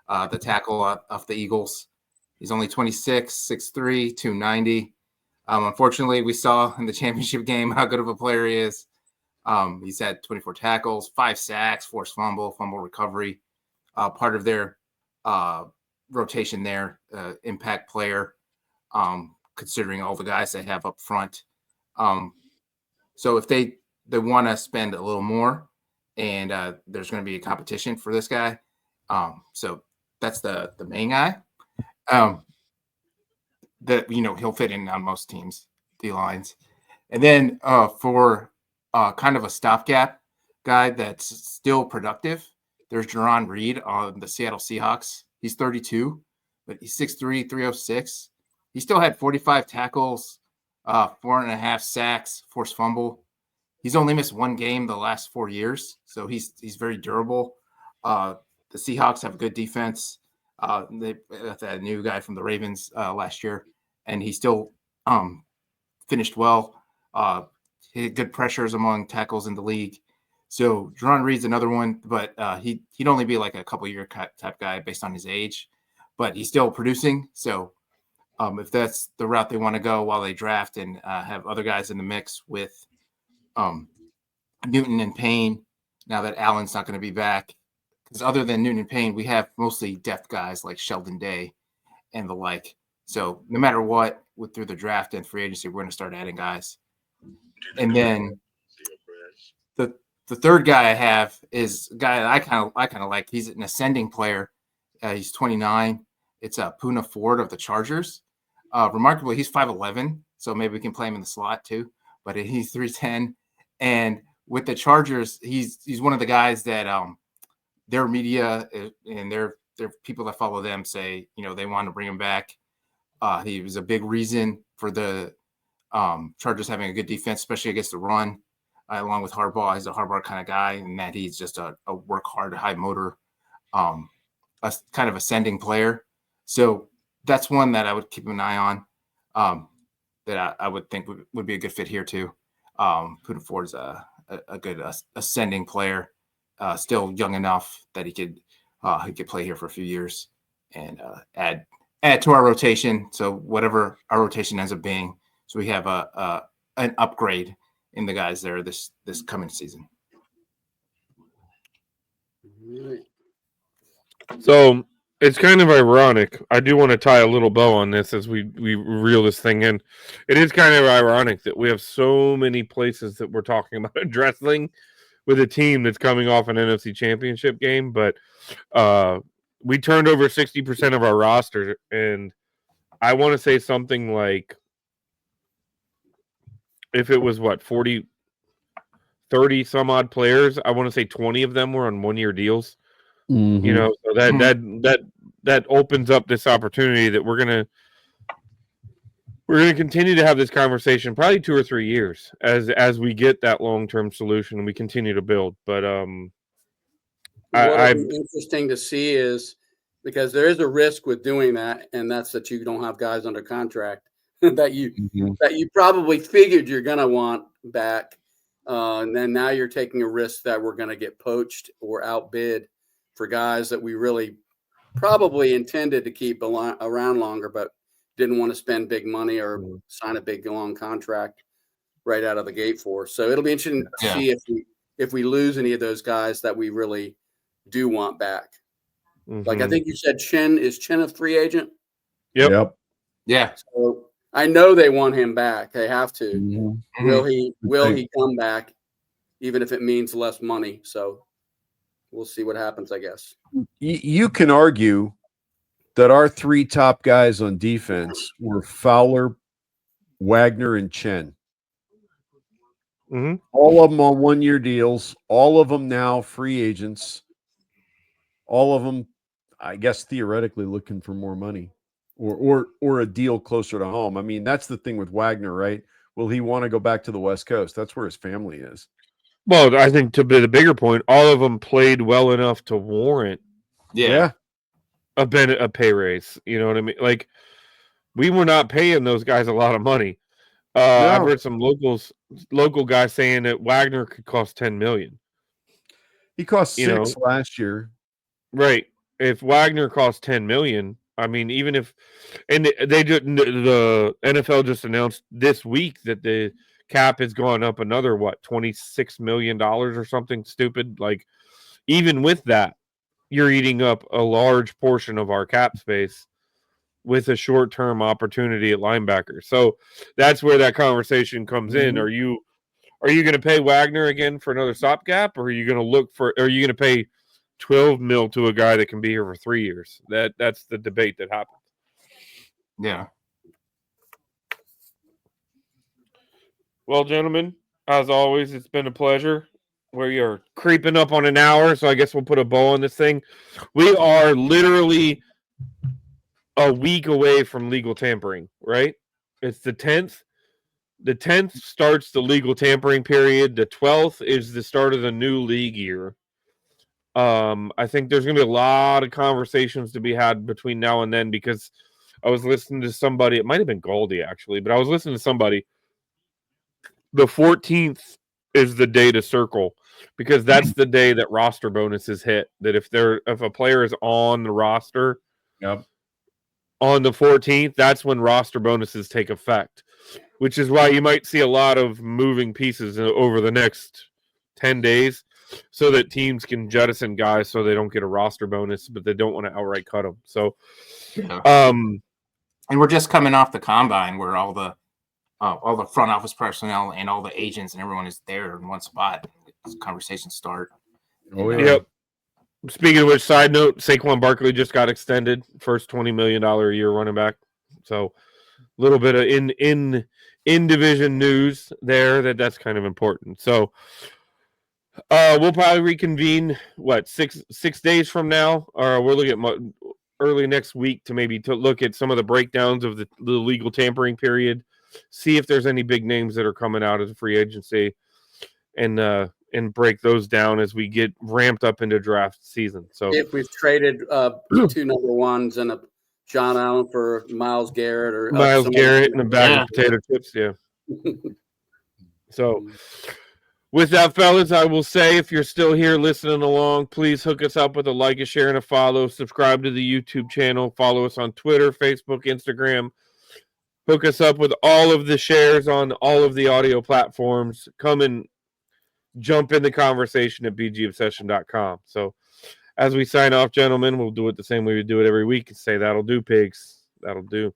Speaker 4: the tackle of the Eagles. He's only 26, 6'3", 290. Unfortunately, we saw in the championship game how good of a player he is. He's had 24 tackles, 5 sacks, forced fumble recovery. Part of their rotation there, impact player, considering all the guys they have up front. So if they want to spend a little more, and there's going to be a competition for this guy. So that's the main guy. that he'll fit in on most teams, D lines. And then for kind of a stopgap guy that's still productive, there's Jerron Reed on the Seattle Seahawks. He's 32, but he's 6'3", 306. He still had 45 tackles, 4.5 sacks, forced fumble. He's only missed one game the last 4 years, so he's very durable. The Seahawks have a good defense. They got that new guy from the Ravens last year, and he still finished well. He had good pressures among tackles in the league. So Jerron Reed's another one, but he'd only be like a couple year type guy based on his age, but he's still producing. So if that's the route they want to go while they draft and have other guys in the mix with Newton and Payne, now that Allen's not going to be back, because other than Newton and Payne, we have mostly depth guys like Sheldon Day and the like. So no matter what, through the draft and free agency, we're going to start adding guys. And then the third guy I have is a guy that I kind of like. He's an ascending player. He's 29. It's Poona Ford of the Chargers. Remarkably, he's 5'11", so maybe we can play him in the slot too. But he's 310, and with the Chargers, he's one of the guys that their media and their people that follow them say they want to bring him back. He was a big reason for the Chargers having a good defense, especially against the run. Along with Harbaugh, he's a Harbaugh kind of guy, and that he's just a work hard, high motor, a kind of ascending player. So that's one that I would keep an eye on. That I would think would be a good fit here too. Poona Ford's a good ascending player, still young enough that he could play here for a few years and add to our rotation. So whatever our rotation ends up being, so we have an upgrade in the guys there this coming season.
Speaker 1: So it's kind of ironic. I do want to tie a little bow on this as we reel this thing in. It is kind of ironic that we have so many places that we're talking about addressing with a team that's coming off an NFC Championship game, but we turned over 60% of our roster, and I want to say something like, if it was 30 some odd players, I want to say 20 of them were on 1-year deals.
Speaker 3: Mm-hmm.
Speaker 1: So that opens up this opportunity that we're gonna continue to have this conversation probably 2 or 3 years as we get that long-term solution and we continue to build. But
Speaker 2: what'll be interesting to see is, because there is a risk with doing that, and that's that you don't have guys under contract that you probably figured you're going to want back. And then now you're taking a risk that we're going to get poached or outbid for guys that we really probably intended to keep around longer, but didn't want to spend big money or sign a big long contract right out of the gate for. So it'll be interesting to see if we lose any of those guys that we really do want back. Like I think you said is Chin a free agent?
Speaker 1: Yep.
Speaker 4: Yeah.
Speaker 2: So I know they want him back. They have to. Mm-hmm. Will he come back, even if it means less money? So we'll see what happens, I guess.
Speaker 3: You can argue that our 3 top guys on defense were Fowler, Wagner, and Chen.
Speaker 1: Mm-hmm.
Speaker 3: All of them on 1-year deals. All of them now free agents. All of them, I guess, theoretically looking for more money or a deal closer to home. I mean, that's the thing with Wagner, right? Will he want to go back to the West Coast? That's where his family is.
Speaker 1: Well, I think to be the bigger point, all of them played well enough to warrant a pay raise. You know what I mean? Like, we were not paying those guys a lot of money. No. I've heard some local guys saying that Wagner could cost $10 million.
Speaker 3: He cost $6 million last year.
Speaker 1: Right. If Wagner costs $10 million, I mean, even if, and they didn't, the NFL just announced this week that the cap has gone up another $26 million or something stupid. Like, even with that, you're eating up a large portion of our cap space with a short-term opportunity at linebacker. So that's where that conversation comes in. Are you going to pay Wagner again for another stopgap, or are you going to pay $12 million to a guy that can be here for 3 years? That's the debate that happens.
Speaker 4: Yeah.
Speaker 1: Well, gentlemen, as always, it's been a pleasure. We are creeping up on an hour, so I guess we'll put a bow on this thing. We are literally a week away from legal tampering, right? It's the 10th. The 10th starts the legal tampering period. The 12th is the start of the new league year. I think there's going to be a lot of conversations to be had between now and then, because I was listening to somebody. It might have been Goldie, actually, but I was listening to somebody. The 14th is the day to circle, because that's the day that roster bonuses hit. That if a player is on the roster
Speaker 3: Yep.
Speaker 1: on the 14th, that's when roster bonuses take effect, which is why you might see a lot of moving pieces over the next 10 days, so that teams can jettison guys so they don't get a roster bonus, but they don't want to outright cut them. So,
Speaker 4: Yeah. And we're just coming off the combine where all the front office personnel and all the agents and everyone is there in one spot. Conversations start.
Speaker 3: Oh,
Speaker 4: And,
Speaker 3: yeah.
Speaker 1: Yep. Speaking of which, side note, Saquon Barkley just got extended, first $20 million a year running back. So a little bit of in division news there that's kind of important. So we'll probably reconvene six days from now, or we'll look at early next week to maybe look at some of the breakdowns of the legal tampering period, see if there's any big names that are coming out as a free agency, and break those down as we get ramped up into draft season. So
Speaker 2: if we've traded 2 number ones and a John Allen for Myles Garrett or
Speaker 1: Myles Garrett and a bag
Speaker 4: Yeah.
Speaker 1: of potato chips, yeah. So with that, fellas, I will say, if you're still here listening along, please hook us up with a like, a share, and a follow. Subscribe to the YouTube channel. Follow us on Twitter, Facebook, Instagram. Hook us up with all of the shares on all of the audio platforms. Come and jump in the conversation at bgobsession.com. So as we sign off, gentlemen, we'll do it the same way we do it every week. Say, that'll do, pigs. That'll do.